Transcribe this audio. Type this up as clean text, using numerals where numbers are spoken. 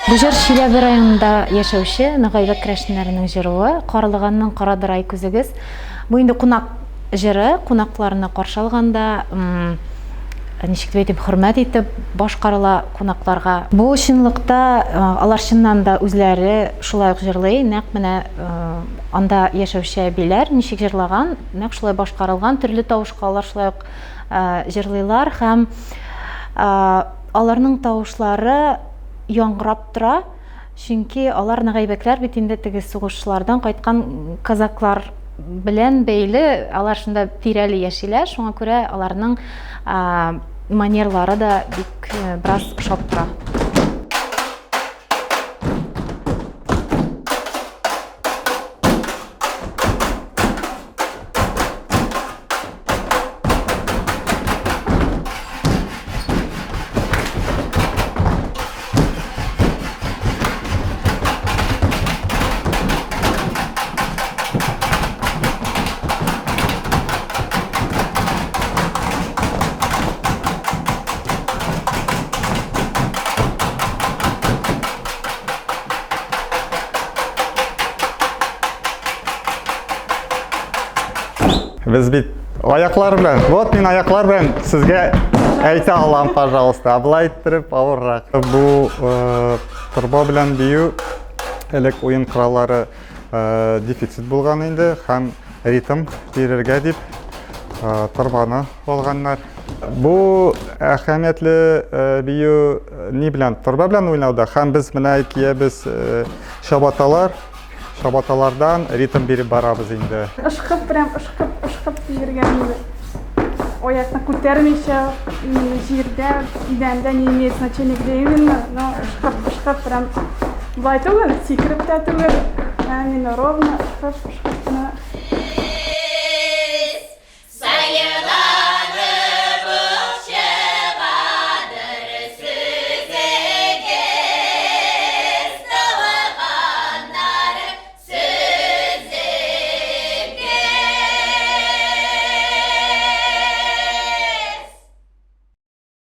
Бу жер Чиләбе районында яшәүче Нагайбек керәшеннәренең җыруы, Карлыганның Карадырай күзегез. Бу инде кунак җыры, кунакларны каршы алганда, ничек дип хөрмәт итеп башкарыла кунакларга. Бу чынлыкта алар чыннан да үзләре шулай ук җырлый, нәкъ менә анда яшәүче әбиләр ничек җырлаган, нәкъ шулай башкарылган, төрле тавышка алар шулай ук җырлыйлар һәм аларның тавышлары яңгырап тора, чөнки алар Нагайбәкләр бит инде теге сугышлардан кайткан казаклар белән бәйле, алар шунда тирәли яшиләр, шуңа күрә аларның манерлары да бик бераз ошап тора. Biz bit аяклар белән. Вот мин аяклар белән сезгә әйтә алам, пожалуйста. Аблай иттереп авыррак. Бу торба белән бию элек уен кораллары дефицит булган инде һәм ритм бирергә дип торбаны алганнар. Бу әһәмиятле бию ни белән? Торба белән уйнауда һәм без менә киябез Шабаталардан ритм биреп барабыз инде. Ышкып биргән аякны күтәрмичә җирдә, идәндә не имеет значения где именно, но ышкып прям булай түгел, сикереп тә түгел, именно ровно ышкып